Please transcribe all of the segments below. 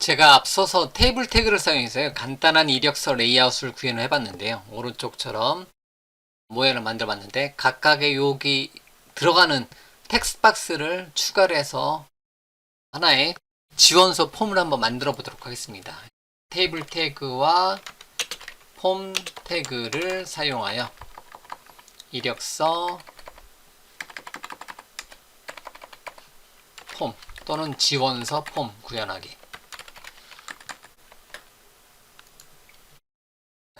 제가 앞서서 테이블 태그를 사용해서 간단한 이력서 레이아웃을 구현을 해봤는데요. 오른쪽처럼 모양을 만들어 봤는데 각각의 여기 들어가는 텍스트 박스를 추가를 해서 하나의 지원서 폼을 한번 만들어 보도록 하겠습니다. 테이블 태그와 폼 태그를 사용하여 이력서 폼 또는 지원서 폼 구현하기.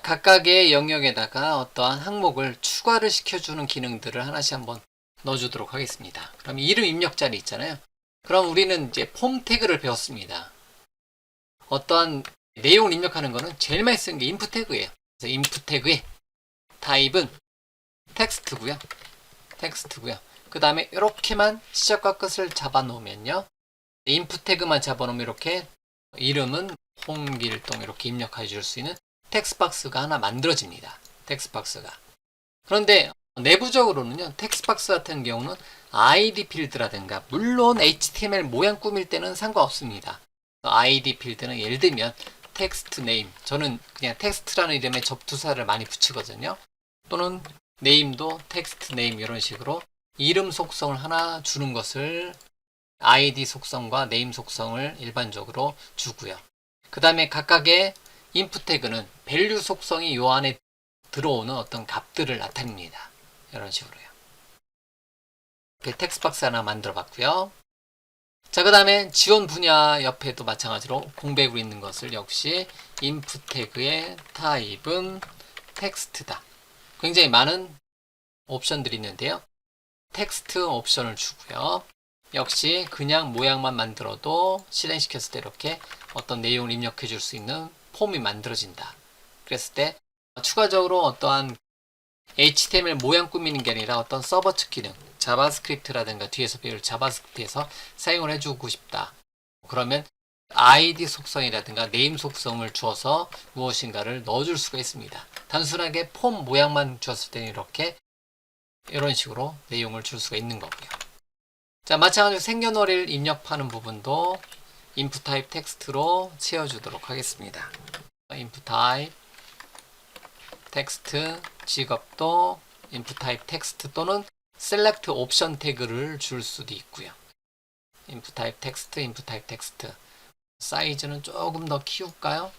각각의 영역에다가 어떠한 항목을 추가를 시켜주는 기능들을 하나씩 한번 넣어주도록 하겠습니다. 그럼 이름 입력 자리 있잖아요. 그럼 우리는 이제 폼 태그를 배웠습니다. 어떠한 내용을 입력하는 거는 제일 많이 쓰는 게 인풋 태그예요. 그래서 인풋 태그의 타입은 텍스트고요. 그 다음에 이렇게만 시작과 끝을 잡아 놓으면요. 인풋 태그만 잡아 놓으면 이렇게 이름은 홍길동 이렇게 입력해 줄 수 있는 텍스트 박스가 하나 만들어집니다. 텍스트 박스가. 그런데 내부적으로는요. 텍스트 박스 같은 경우는 ID 필드라든가 물론 HTML 모양 꾸밀 때는 상관없습니다. ID 필드는 예를 들면 텍스트 네임, 저는 그냥 텍스트라는 이름에 접두사를 많이 붙이거든요. 또는 네임도 텍스트 네임 이런 식으로 이름 속성을 하나 주는 것을 ID 속성과 네임 속성을 일반적으로 주고요. 그 다음에 각각의 인풋 태그는 밸류 속성이 요 안에 들어오는 어떤 값들을 나타냅니다. 이런 식으로요. 이렇게 텍스트 박스 하나 만들어 봤고요. 자, 그 다음에 지원 분야 옆에도 마찬가지로 공백으로 있는 것을 역시 인풋 태그의 타입은 텍스트다. 굉장히 많은 옵션들이 있는데요. 텍스트 옵션을 주고요. 역시 그냥 모양만 만들어도 실행시켰을 때 이렇게 어떤 내용을 입력해 줄 수 있는 폼이 만들어진다. 그랬을 때 추가적으로 어떠한 HTML 모양 꾸미는 게 아니라 어떤 서버 측 기능, 자바스크립트라든가 뒤에서 배울 자바스크립트에서 사용을 해주고 싶다. 그러면 ID 속성이라든가 네임 속성을 주어서 무엇인가를 넣어줄 수가 있습니다. 단순하게 폼 모양만 주었을 때는 이렇게 이런 식으로 내용을 줄 수가 있는 거고요. 자, 마찬가지로 생년월일 입력하는 부분도 input type 텍스트로 채워주도록 하겠습니다. input type 텍스트, 직업도 input type 텍스트 또는 select option 태그를 줄 수도 있고요. input type 텍스트, input type 텍스트. 사이즈는 조금 더 키울까요?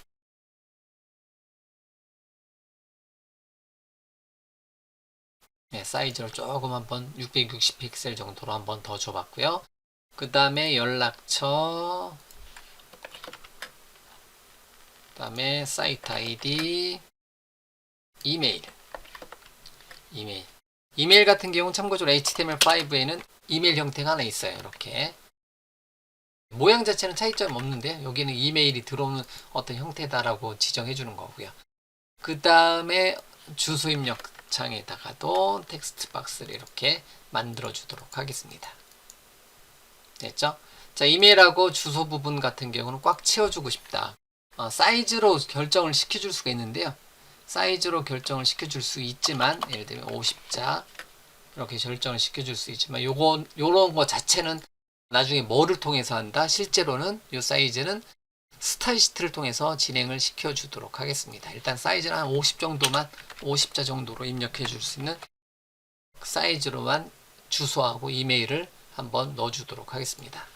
네, 사이즈를 조금 한번 660 픽셀 정도로 한번 더 줘봤고요. 그 다음에 연락처, 그 다음에 사이트 아이디, 이메일 같은 경우는 참고적으로 HTML5에는 이메일 형태가 하나 있어요. 이렇게 모양 자체는 차이점이 없는데 여기는 이메일이 들어오는 어떤 형태다라고 지정해 주는 거고요. 그 다음에 주소 입력 창에다가도 텍스트 박스를 이렇게 만들어 주도록 하겠습니다. 됐죠? 자, 이메일하고 주소 부분 같은 경우는 꽉 채워주고 싶다. 사이즈로 결정을 시켜줄 수가 있는데요. 사이즈로 결정을 시켜줄 수 있지만 예를 들면 50자 이렇게 결정을 시켜줄 수 있지만 요런 거 자체는 나중에 뭐를 통해서 한다? 실제로는 이 사이즈는 스타일 시트를 통해서 진행을 시켜주도록 하겠습니다. 일단 사이즈는 한 50 정도만 50자 정도로 입력해 줄 수 있는 사이즈로만 주소하고 이메일을 한번 넣어주도록 하겠습니다.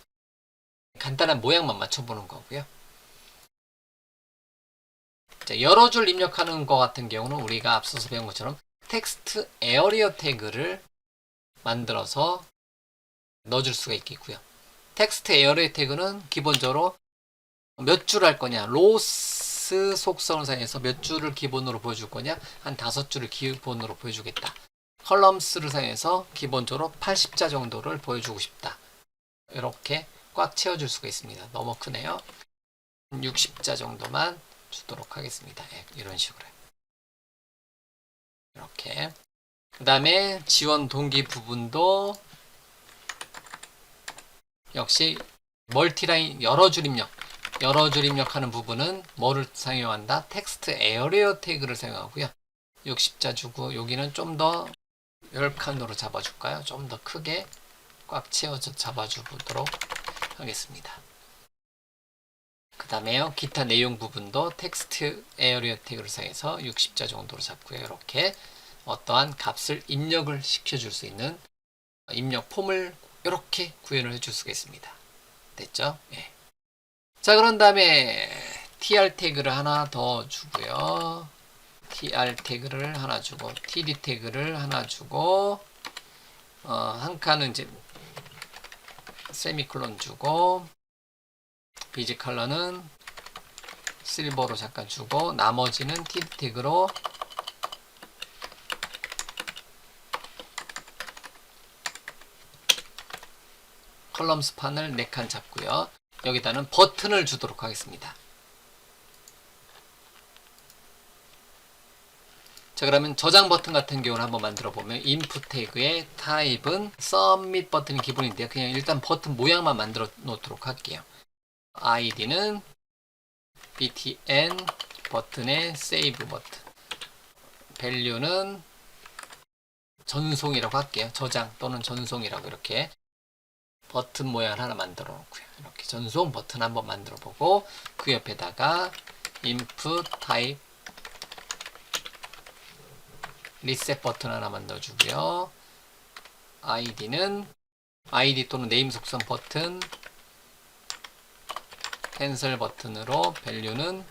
간단한 모양만 맞춰보는 거고요. 자, 여러 줄 입력하는 것 같은 경우는 우리가 앞서서 배운 것처럼 텍스트 에어리어 태그를 만들어서 넣어줄 수가 있겠고요. 텍스트 에어리어 태그는 기본적으로 몇 줄 할 거냐, 로스 속성을 사용해서 몇 줄을 기본으로 보여줄 거냐, 한 5줄을 기본으로 보여주겠다. 컬럼스를 사용해서 기본적으로 80자 정도를 보여주고 싶다. 이렇게 꽉 채워줄 수가 있습니다. 너무 크네요. 60자 정도만 주도록 하겠습니다. 이런 식으로. 이렇게. 그 다음에 지원 동기 부분도 역시 멀티라인 여러 줄 입력하는 부분은 뭐를 사용한다? 텍스트 에어리어 태그를 사용하고요. 60자 주고 여기는 좀 더 10칸으로 잡아줄까요? 좀 더 크게 꽉 채워서 잡아주도록 하겠습니다. 그 다음에요. 기타 내용 부분도 텍스트 에어리어 태그를 사용해서 60자 정도로 잡고요. 이렇게 어떠한 값을 입력을 시켜줄 수 있는 입력 폼을 이렇게 구현을 해줄 수가 있습니다. 됐죠? 예. 자, 그런 다음에 tr 태그를 하나 더 주고요. tr 태그를 하나 주고 td 태그를 하나 주고 한 칸은 이제 세미콜론 주고 비즈 컬러는 실버로 잠깐 주고 나머지는 td 태그로 컬럼 스판을 4칸 잡고요. 여기다는 버튼을 주도록 하겠습니다. 자, 그러면 저장 버튼 같은 경우는 한번 만들어 보면 input 태그의 타입은 submit 버튼이 기본인데요. 그냥 일단 버튼 모양만 만들어 놓도록 할게요. id는 btn 버튼의 save 버튼, value는 전송이라고 할게요. 저장 또는 전송이라고 이렇게 버튼 모양을 하나 만들어 놓고요. 이렇게 전송 버튼 한번 만들어 보고 그 옆에다가 input type 리셋 버튼 하나 만들어 주고요. id는 id 또는 네임 속성 버튼, 캔슬 버튼으로 value는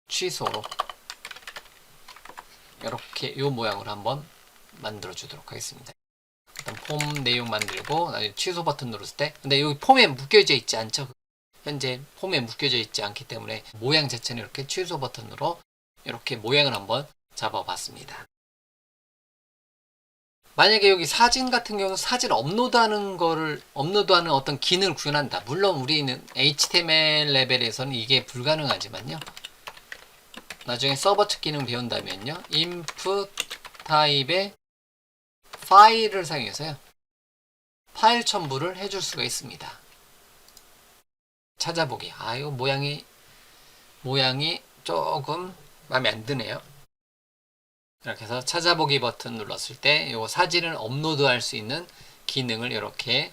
취소로 이렇게 이 모양으로 한번 만들어 주도록 하겠습니다. 일단 폼 내용 만들고 취소 버튼 누르실 때, 근데 여기 폼에 묶여져 있지 않죠? 현재 폼에 묶여져 있지 않기 때문에 모양 자체는 이렇게 취소 버튼으로 이렇게 모양을 한번 잡아봤습니다. 만약에 여기 사진 같은 경우는 사진 업로드하는 어떤 기능을 구현한다. 물론 우리는 HTML 레벨에서는 이게 불가능하지만요. 나중에 서버 측 기능 배운다면요. input 타입의 파일을 사용해서요. 파일 첨부를 해줄 수가 있습니다. 찾아보기. 이거 모양이 조금 마음에 안 드네요. 이렇게 해서 찾아보기 버튼 눌렀을 때 이 사진을 업로드할 수 있는 기능을 이렇게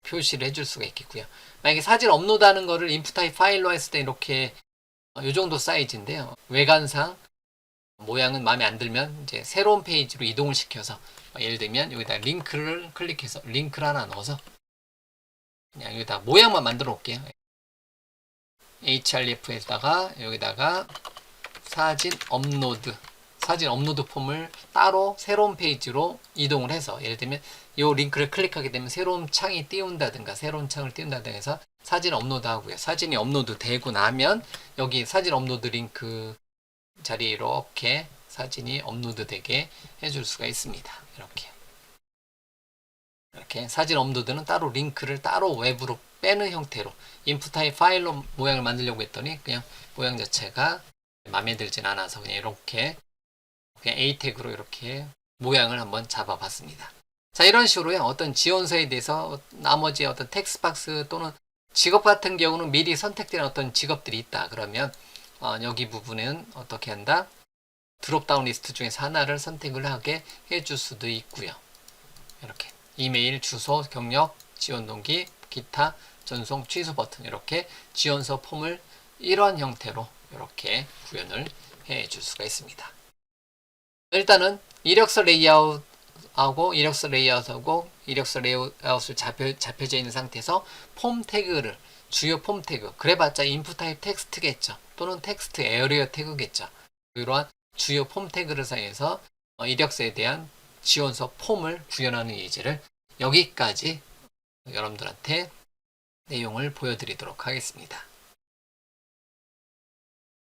표시를 해줄 수가 있겠고요. 만약에 사진 업로드하는 거를 input 타입 파일로 했을 때 이렇게 이 정도 사이즈인데요. 외관상 모양은 마음에 안 들면 이제 새로운 페이지로 이동을 시켜서 예를 들면 여기다 링크를 클릭해서 링크를 하나 넣어서 그냥 여기다 모양만 만들어 놓을게요. href에다가 여기다가 사진 업로드 폼을 따로 새로운 페이지로 이동을 해서 예를 들면 이 링크를 클릭하게 되면 새로운 창이 띄운다든가 새로운 창을 띄운다든가 해서 사진 업로드 하고요. 사진이 업로드 되고 나면 여기 사진 업로드 링크 자리에 이렇게 사진이 업로드 되게 해줄 수가 있습니다. 이렇게 사진 업로드는 따로 링크를 따로 외부로 빼는 형태로 input 타입 파일로 모양을 만들려고 했더니 그냥 모양 자체가 마음에 들진 않아서 그냥 이렇게 그냥 A 태그로 이렇게 모양을 한번 잡아봤습니다. 자, 이런 식으로요. 어떤 지원서에 대해서 나머지 어떤 텍스트 박스 또는 직업 같은 경우는 미리 선택된 어떤 직업들이 있다. 그러면 여기 부분은 어떻게 한다? 드롭다운 리스트 중에서 하나를 선택을 하게 해줄 수도 있고요. 이렇게 이메일, 주소, 경력, 지원 동기, 기타, 전송, 취소 버튼 이렇게 지원서 폼을 이러한 형태로 이렇게 구현을 해줄 수가 있습니다. 일단은 이력서 레이아웃하고 이력서 레이아웃을 잡혀져 있는 상태에서 폼 태그를 주요 폼 태그 그래봤자 인풋 타입 텍스트겠죠. 또는 텍스트 에어리어 태그겠죠. 이러한 주요 폼 태그를 사용해서 이력서에 대한 지원서 폼을 구현하는 예제를 여기까지 여러분들한테 내용을 보여드리도록 하겠습니다.